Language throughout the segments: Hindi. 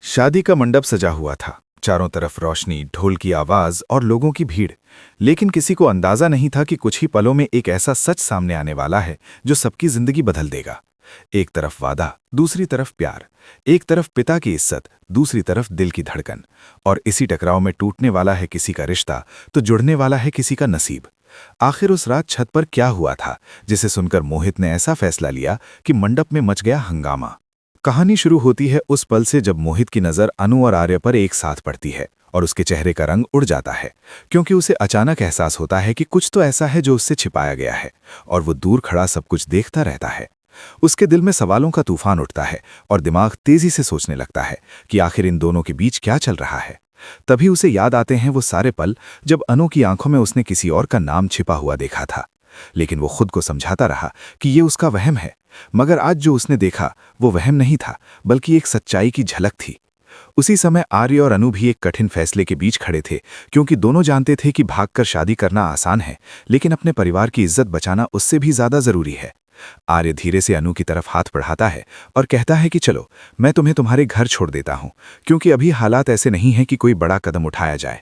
शादी का मंडप सजा हुआ था। चारों तरफ रोशनी, ढोल की आवाज और लोगों की भीड़। लेकिन किसी को अंदाजा नहीं था कि कुछ ही पलों में एक ऐसा सच सामने आने वाला है जो सबकी जिंदगी बदल देगा। एक तरफ वादा, दूसरी तरफ प्यार। एक तरफ पिता की इज्जत, दूसरी तरफ दिल की धड़कन। और इसी टकराव में टूटने वाला है किसी का रिश्ता तो जुड़ने वाला है किसी का नसीब। आखिर उस रात छत पर क्या हुआ था जिसे सुनकर मोहित ने ऐसा फैसला लिया कि मंडप में मच गया हंगामा। कहानी शुरू होती है उस पल से जब मोहित की नज़र अनु और आर्य पर एक साथ पड़ती है और उसके चेहरे का रंग उड़ जाता है, क्योंकि उसे अचानक एहसास होता है कि कुछ तो ऐसा है जो उससे छिपाया गया है और वो दूर खड़ा सब कुछ देखता रहता है। उसके दिल में सवालों का तूफान उठता है और दिमाग तेजी से सोचने लगता है कि आखिर इन दोनों के बीच क्या चल रहा है। तभी उसे याद आते हैं वो सारे पल जब अनु की आंखों में उसने किसी और का नाम छिपा हुआ देखा था। लेकिन वो खुद को समझाता रहा कि ये उसका वहम है। मगर आज जो उसने देखा वो वहम नहीं था, बल्कि एक सच्चाई की झलक थी। उसी समय आर्य और अनु भी एक कठिन फैसले के बीच खड़े थे, क्योंकि दोनों जानते थे कि भागकर शादी करना आसान है, लेकिन अपने परिवार की इज्जत बचाना उससे भी ज्यादा जरूरी है। आर्य धीरे से अनु की तरफ हाथ बढ़ाता है और कहता है कि चलो, मैं तुम्हें तुम्हारे घर छोड़ देता हूं, क्योंकि अभी हालात ऐसे नहीं हैं कि कोई बड़ा कदम उठाया जाए।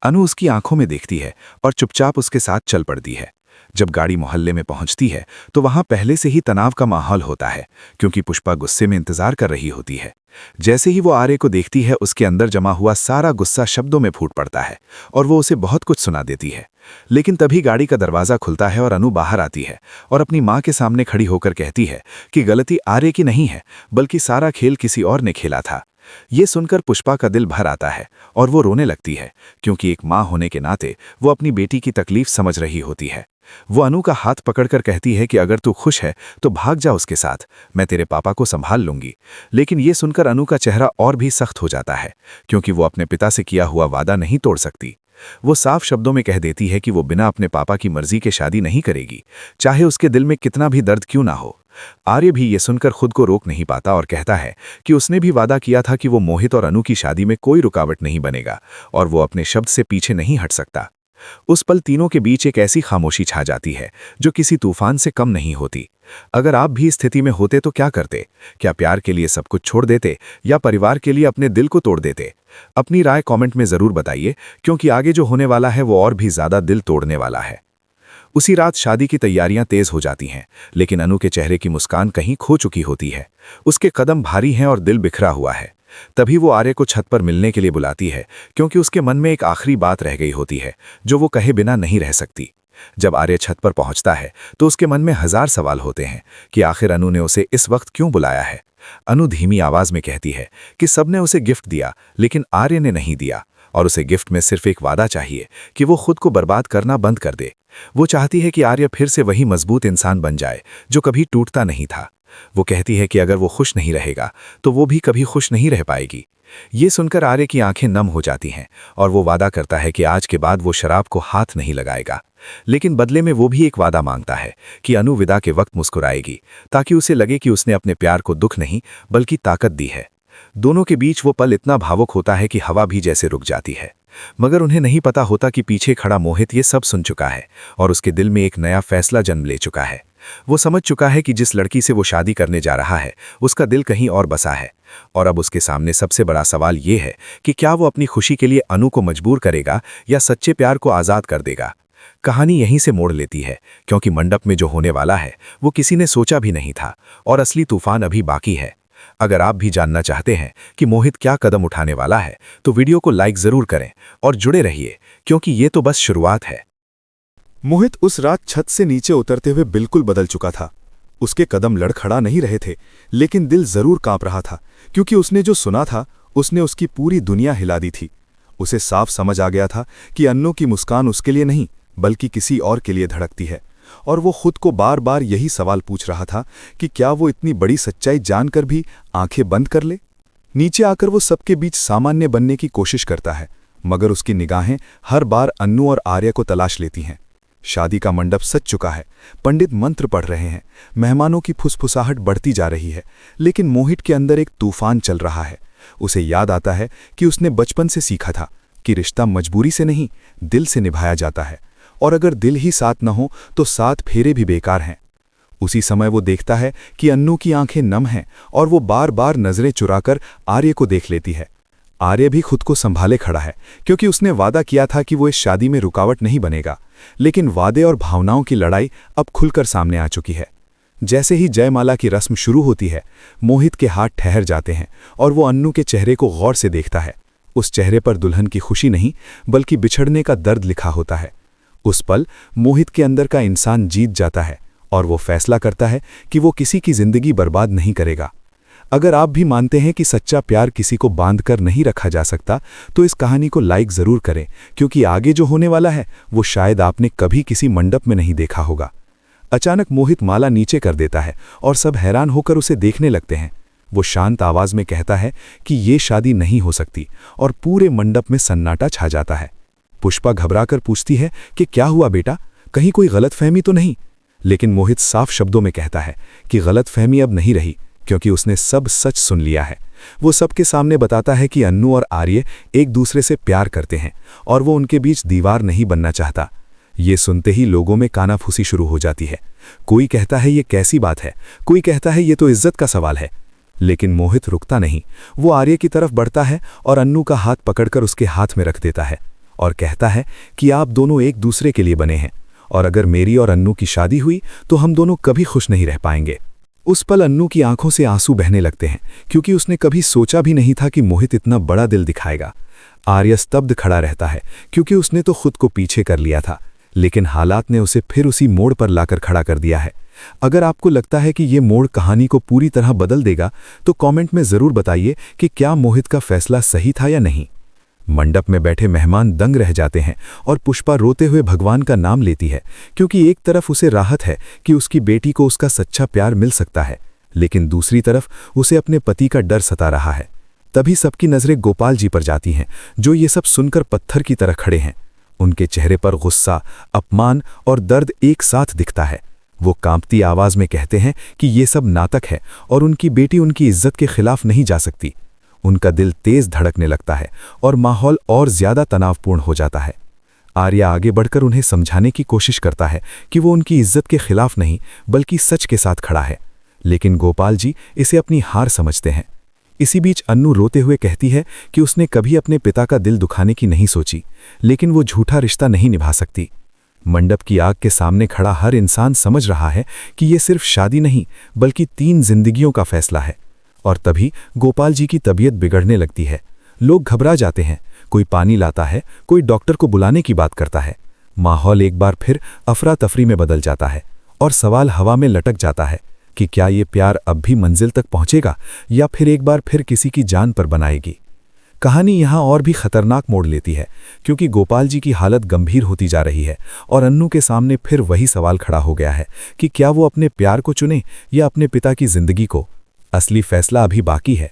अनु उसकी आंखों में देखती है और चुपचाप उसके साथ चल पड़ती है। जब गाड़ी मोहल्ले में पहुंचती है तो वहां पहले से ही तनाव का माहौल होता है, क्योंकि पुष्पा गुस्से में इंतजार कर रही होती है। जैसे ही वो आर्य को देखती है, उसके अंदर जमा हुआ सारा गुस्सा शब्दों में फूट पड़ता है और वो उसे बहुत कुछ सुना देती है। लेकिन तभी गाड़ी का दरवाजा खुलता है और अनु बाहर आती है और अपनी माँ के सामने खड़ी होकर कहती है कि गलती आर्य की नहीं है, बल्कि सारा खेल किसी और ने खेला था। ये सुनकर पुष्पा का दिल भर आता है और वो रोने लगती है, क्योंकि एक माँ होने के नाते वो अपनी बेटी की तकलीफ समझ रही होती है। वो अनु का हाथ पकड़कर कहती है कि अगर तू खुश है तो भाग जा उसके साथ, मैं तेरे पापा को संभाल लूंगी। लेकिन ये सुनकर अनु का चेहरा और भी सख्त हो जाता है, क्योंकि वो अपने पिता से किया हुआ वादा नहीं तोड़ सकती। वो साफ शब्दों में कह देती है कि वो बिना अपने पापा की मर्जी के शादी नहीं करेगी, चाहे उसके दिल में कितना भी दर्द क्यों ना हो। आर्य भी ये सुनकर खुद को रोक नहीं पाता और कहता है कि उसने भी वादा किया था कि वो मोहित और अनु की शादी में कोई रुकावट नहीं बनेगा और वो अपने शब्द से पीछे नहीं हट सकता। उस पल तीनों के बीच एक ऐसी खामोशी छा जाती है जो किसी तूफान से कम नहीं होती। अगर आप भी इस स्थिति में होते तो क्या करते? क्या प्यार के लिए सब कुछ छोड़ देते या परिवार के लिए अपने दिल को तोड़ देते? अपनी राय कमेंट में जरूर बताइए, क्योंकि आगे जो होने वाला है वो और भी ज्यादा दिल तोड़ने वाला है। उसी रात शादी की तैयारियां तेज हो जाती हैं, लेकिन अनु के चेहरे की मुस्कान कहीं खो चुकी होती है। उसके कदम भारी हैं और दिल बिखरा हुआ है। तभी वो आर्य को छत पर मिलने के लिए बुलाती है, क्योंकि उसके मन में एक आखिरी बात रह गई होती है जो वो कहे बिना नहीं रह सकती। जब आर्य छत पर पहुंचता है तो उसके मन में हजार सवाल होते हैं कि आखिर अनु ने उसे इस वक्त क्यों बुलाया है। अनु धीमी आवाज में कहती है कि सबने उसे गिफ्ट दिया, लेकिन आर्य ने नहीं दिया, और उसे गिफ्ट में सिर्फ एक वादा चाहिए कि वो खुद को बर्बाद करना बंद कर दे। वो चाहती है कि आर्य फिर से वही मजबूत इंसान बन जाए जो कभी टूटता नहीं था। वो कहती है कि अगर वो खुश नहीं रहेगा तो वो भी कभी खुश नहीं रह पाएगी। ये सुनकर आर्य की आंखें नम हो जाती हैं और वो वादा करता है कि आज के बाद वो शराब को हाथ नहीं लगाएगा। लेकिन बदले में वो भी एक वादा मांगता है कि अनु विदा के वक्त मुस्कुराएगी, ताकि उसे लगे कि उसने अपने प्यार को दुख नहीं बल्कि ताकत दी है। दोनों के बीच वो पल इतना भावुक होता है कि हवा भी जैसे रुक जाती है। मगर उन्हें नहीं पता होता कि पीछे खड़ा मोहित ये सब सुन चुका है और उसके दिल में एक नया फैसला जन्म ले चुका है। वो समझ चुका है कि जिस लड़की से वो शादी करने जा रहा है उसका दिल कहीं और बसा है, और अब उसके सामने सबसे बड़ा सवाल ये है कि क्या वो अपनी खुशी के लिए अनु को मजबूर करेगा या सच्चे प्यार को आज़ाद कर देगा। कहानी यहीं से मोड़ लेती है, क्योंकि मंडप में जो होने वाला है वो किसी ने सोचा भी नहीं था और असली तूफान अभी बाकी है। अगर आप भी जानना चाहते हैं कि मोहित क्या कदम उठाने वाला है तो वीडियो को लाइक जरूर करें और जुड़े रहिए, क्योंकि ये तो बस शुरुआत है। मोहित उस रात छत से नीचे उतरते हुए बिल्कुल बदल चुका था। उसके कदम लड़खड़ा नहीं रहे थे, लेकिन दिल जरूर कांप रहा था, क्योंकि उसने जो सुना था उसने उसकी पूरी दुनिया हिला दी थी। उसे साफ समझ आ गया था कि अन्नू की मुस्कान उसके लिए नहीं बल्कि किसी और के लिए धड़कती है, और वो खुद को बार बार यही सवाल पूछ रहा था कि क्या वो इतनी बड़ी सच्चाई जानकर भी आंखें बंद कर ले। नीचे आकर वो सबके बीच सामान्य बनने की कोशिश करता है, मगर उसकी निगाहें हर बार अन्नू और आर्य को तलाश लेती हैं। शादी का मंडप सज चुका है, पंडित मंत्र पढ़ रहे हैं, मेहमानों की फुसफुसाहट बढ़ती जा रही है, लेकिन मोहित के अंदर एक तूफान चल रहा है। उसे याद आता है कि उसने बचपन से सीखा था कि रिश्ता मजबूरी से नहीं, दिल से निभाया जाता है, और अगर दिल ही साथ न हो तो 7 फेरे भी बेकार हैं। उसी समय वो देखता है कि अन्नू की आंखें नम हैं और वो बार बार नजरें चुराकर आर्य को देख लेती है। आर्य भी खुद को संभाले खड़ा है, क्योंकि उसने वादा किया था कि वो इस शादी में रुकावट नहीं बनेगा। लेकिन वादे और भावनाओं की लड़ाई अब खुलकर सामने आ चुकी है। जैसे ही जयमाला की रस्म शुरू होती है, मोहित के हाथ ठहर जाते हैं और वो अन्नू के चेहरे को गौर से देखता है। उस चेहरे पर दुल्हन की खुशी नहीं, बल्कि बिछड़ने का दर्द लिखा होता है। उस पल मोहित के अंदर का इंसान जीत जाता है और वो फैसला करता है कि वो किसी की जिंदगी बर्बाद नहीं करेगा। अगर आप भी मानते हैं कि सच्चा प्यार किसी को बांधकर नहीं रखा जा सकता, तो इस कहानी को लाइक ज़रूर करें, क्योंकि आगे जो होने वाला है वो शायद आपने कभी किसी मंडप में नहीं देखा होगा। अचानक मोहित माला नीचे कर देता है और सब हैरान होकर उसे देखने लगते हैं। वो शांत आवाज में कहता है कि ये शादी नहीं हो सकती और पूरे मंडप में सन्नाटा छा जाता है। पुष्पा घबराकर पूछती है कि क्या हुआ बेटा, कहीं कोई गलतफहमी तो नहीं? लेकिन मोहित साफ शब्दों में कहता है कि गलतफहमी अब नहीं रही, क्योंकि उसने सब सच सुन लिया है। वो सबके सामने बताता है कि अन्नू और आर्य एक दूसरे से प्यार करते हैं और वो उनके बीच दीवार नहीं बनना चाहता। ये सुनते ही लोगों में कानाफूसी शुरू हो जाती है। कोई कहता है ये कैसी बात है, कोई कहता है ये तो इज्जत का सवाल है। लेकिन मोहित रुकता नहीं। वो आर्य की तरफ बढ़ता है और अन्नू का हाथ पकड़कर उसके हाथ में रख देता है और कहता है कि आप दोनों एक दूसरे के लिए बने हैं, और अगर मेरी और अन्नू की शादी हुई तो हम दोनों कभी खुश नहीं रह पाएंगे। उस पल अन्नू की आंखों से आंसू बहने लगते हैं, क्योंकि उसने कभी सोचा भी नहीं था कि मोहित इतना बड़ा दिल दिखाएगा। आर्य स्तब्ध खड़ा रहता है, क्योंकि उसने तो खुद को पीछे कर लिया था, लेकिन हालात ने उसे फिर उसी मोड़ पर लाकर खड़ा कर दिया है। अगर आपको लगता है कि ये मोड़ कहानी को पूरी तरह बदल देगा, तो कमेंट में ज़रूर बताइए कि क्या मोहित का फैसला सही था या नहीं। मंडप में बैठे मेहमान दंग रह जाते हैं और पुष्पा रोते हुए भगवान का नाम लेती है, क्योंकि एक तरफ उसे राहत है कि उसकी बेटी को उसका सच्चा प्यार मिल सकता है, लेकिन दूसरी तरफ उसे अपने पति का डर सता रहा है। तभी सबकी नज़रें गोपाल जी पर जाती हैं, जो ये सब सुनकर पत्थर की तरह खड़े हैं। उनके चेहरे पर गुस्सा, अपमान और दर्द एक साथ दिखता है। वो कांपती आवाज में कहते हैं कि ये सब नाटक है और उनकी बेटी उनकी इज्जत के खिलाफ नहीं जा सकती। उनका दिल तेज धड़कने लगता है और माहौल और ज्यादा तनावपूर्ण हो जाता है। आर्या आगे बढ़कर उन्हें समझाने की कोशिश करता है कि वो उनकी इज्जत के खिलाफ नहीं, बल्कि सच के साथ खड़ा है, लेकिन गोपाल जी इसे अपनी हार समझते हैं। इसी बीच अन्नू रोते हुए कहती है कि उसने कभी अपने पिता का दिल दुखाने की नहीं सोची, लेकिन वो झूठा रिश्ता नहीं निभा सकती। मंडप की आग के सामने खड़ा हर इंसान समझ रहा है कि ये सिर्फ शादी नहीं, बल्कि 3 जिंदगियों का फैसला है। और तभी गोपाल जी की तबीयत बिगड़ने लगती है। लोग घबरा जाते हैं, कोई पानी लाता है, कोई डॉक्टर को बुलाने की बात करता है। माहौल एक बार फिर अफरा तफरी में बदल जाता है और सवाल हवा में लटक जाता है कि क्या ये प्यार अब भी मंजिल तक पहुंचेगा या फिर एक बार फिर किसी की जान पर बनाएगी। कहानी यहाँ और भी खतरनाक मोड़ लेती है, क्योंकि गोपाल जी की हालत गंभीर होती जा रही है और अन्नू के सामने फिर वही सवाल खड़ा हो गया है कि क्या वो अपने प्यार को चुने या अपने पिता की जिंदगी को। असली फैसला अभी बाकी है।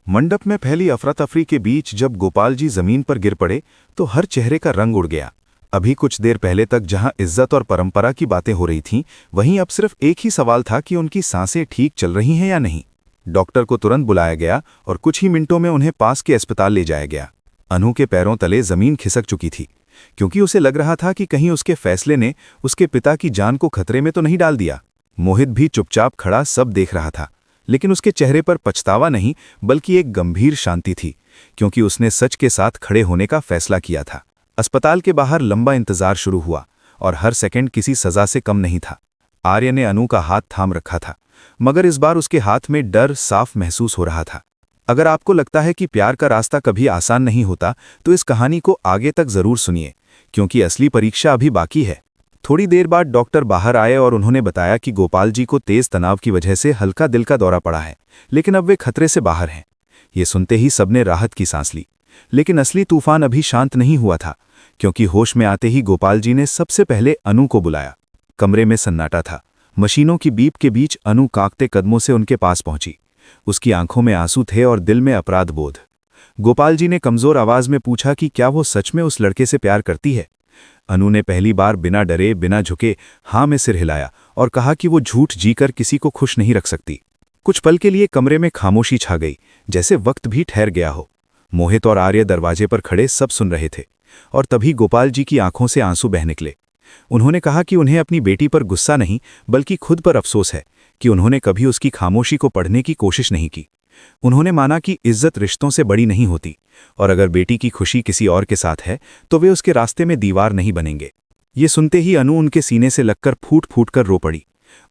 मंडप में फैली अफरा-तफरी के बीच जब गोपाल जी जमीन पर गिर पड़े तो हर चेहरे का रंग उड़ गया। अभी कुछ देर पहले तक जहां इज्जत और परंपरा की बातें हो रही थीं, वहीं अब सिर्फ एक ही सवाल था कि उनकी सांसें ठीक चल रही हैं या नहीं। डॉक्टर को तुरंत बुलाया गया और कुछ ही मिनटों में उन्हें पास के अस्पताल ले जाया गया। अनु के पैरों तले जमीन खिसक चुकी थी, क्योंकि उसे लग रहा था कि कहीं उसके फैसले ने उसके पिता की जान को खतरे में तो नहीं डाल दिया। मोहित भी चुपचाप खड़ा सब देख रहा था, लेकिन उसके चेहरे पर पछतावा नहीं, बल्कि एक गंभीर शांति थी, क्योंकि उसने सच के साथ खड़े होने का फैसला किया था। अस्पताल के बाहर लंबा इंतजार शुरू हुआ और हर सेकंड किसी सजा से कम नहीं था। आर्य ने अनु का हाथ थाम रखा था, मगर इस बार उसके हाथ में डर साफ महसूस हो रहा था। अगर आपको लगता है कि प्यार का रास्ता कभी आसान नहीं होता, तो इस कहानी को आगे तक जरूर सुनिए, क्योंकि असली परीक्षा अभी बाकी है। थोड़ी देर बाद डॉक्टर बाहर आए और उन्होंने बताया कि गोपाल जी को तेज तनाव की वजह से हल्का दिल का दौरा पड़ा है, लेकिन अब वे खतरे से बाहर हैं। ये सुनते ही सबने राहत की सांस ली, लेकिन असली तूफान अभी शांत नहीं हुआ था, क्योंकि होश में आते ही गोपाल जी ने सबसे पहले अनु को बुलाया। कमरे में सन्नाटा था। मशीनों की बीप के बीच अनु कांपते कदमों से उनके पास पहुंची। उसकी आंखों में आंसू थे और दिल में अपराध बोध। गोपाल जी ने कमजोर आवाज में पूछा कि क्या वो सच में उस लड़के से प्यार करती है। अनु ने पहली बार बिना डरे, बिना झुके हाँ में सिर हिलाया और कहा कि वो झूठ जीकर किसी को खुश नहीं रख सकती। कुछ पल के लिए कमरे में खामोशी छा गई, जैसे वक्त भी ठहर गया हो। मोहित और आर्य दरवाजे पर खड़े सब सुन रहे थे, और तभी गोपाल जी की आंखों से आंसू बह निकले। उन्होंने कहा कि उन्हें अपनी बेटी पर गुस्सा नहीं बल्कि खुद पर अफसोस है कि उन्होंने कभी उसकी खामोशी को पढ़ने की कोशिश नहीं की। उन्होंने माना कि इज्जत रिश्तों से बड़ी नहीं होती, और अगर बेटी की खुशी किसी और के साथ है तो वे उसके रास्ते में दीवार नहीं बनेंगे। ये सुनते ही अनु उनके सीने से लगकर फूट फूट कर रो पड़ी।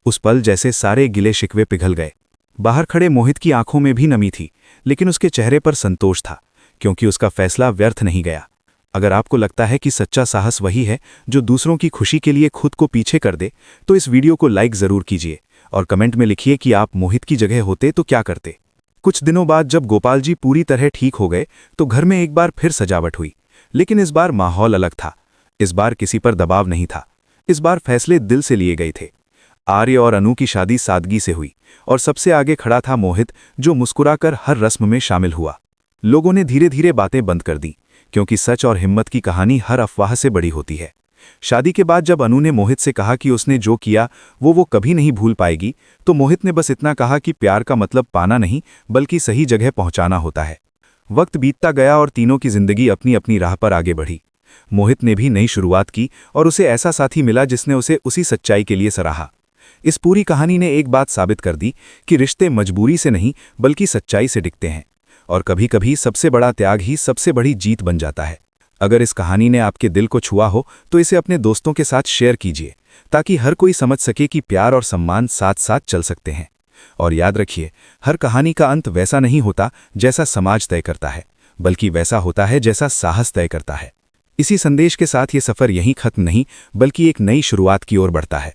उस पल जैसे सारे गिले शिकवे पिघल गए। बाहर खड़े मोहित की आंखों में भी नमी थी, लेकिन उसके चेहरे पर संतोष था, क्योंकि उसका फैसला व्यर्थ नहीं गया। अगर आपको लगता है कि सच्चा साहस वही है जो दूसरों की खुशी के लिए खुद को पीछे कर दे, तो इस वीडियो को लाइक जरूर कीजिए और कमेंट में लिखिए कि आप मोहित की जगह होते तो क्या करते। कुछ दिनों बाद जब गोपाल जी पूरी तरह ठीक हो गए तो घर में एक बार फिर सजावट हुई, लेकिन इस बार माहौल अलग था। इस बार किसी पर दबाव नहीं था। इस बार फैसले दिल से लिए गए थे। आर्य और अनु की शादी सादगी से हुई और सबसे आगे खड़ा था मोहित, जो मुस्कुराकर हर रस्म में शामिल हुआ। लोगों ने धीरे धीरे बातें बंद कर दी, क्योंकि सच और हिम्मत की कहानी हर अफवाह से बड़ी होती है। शादी के बाद जब अनु ने मोहित से कहा कि उसने जो किया वो कभी नहीं भूल पाएगी, तो मोहित ने बस इतना कहा कि प्यार का मतलब पाना नहीं बल्कि सही जगह पहुंचाना होता है। वक्त बीतता गया और तीनों की जिंदगी अपनी अपनी राह पर आगे बढ़ी। मोहित ने भी नई शुरुआत की और उसे ऐसा साथी मिला जिसने उसे उसी सच्चाई के लिए सराहा। इस पूरी कहानी ने एक बात साबित कर दी कि रिश्ते मजबूरी से नहीं बल्कि सच्चाई से टिकते हैं, और कभी कभी सबसे बड़ा त्याग ही सबसे बड़ी जीत बन जाता है। अगर इस कहानी ने आपके दिल को छुआ हो तो इसे अपने दोस्तों के साथ शेयर कीजिए, ताकि हर कोई समझ सके कि प्यार और सम्मान साथ साथ चल सकते हैं। और याद रखिए, हर कहानी का अंत वैसा नहीं होता जैसा समाज तय करता है, बल्कि वैसा होता है जैसा साहस तय करता है। इसी संदेश के साथ ये सफ़र यहीं खत्म नहीं बल्कि एक नई शुरुआत की ओर बढ़ता है।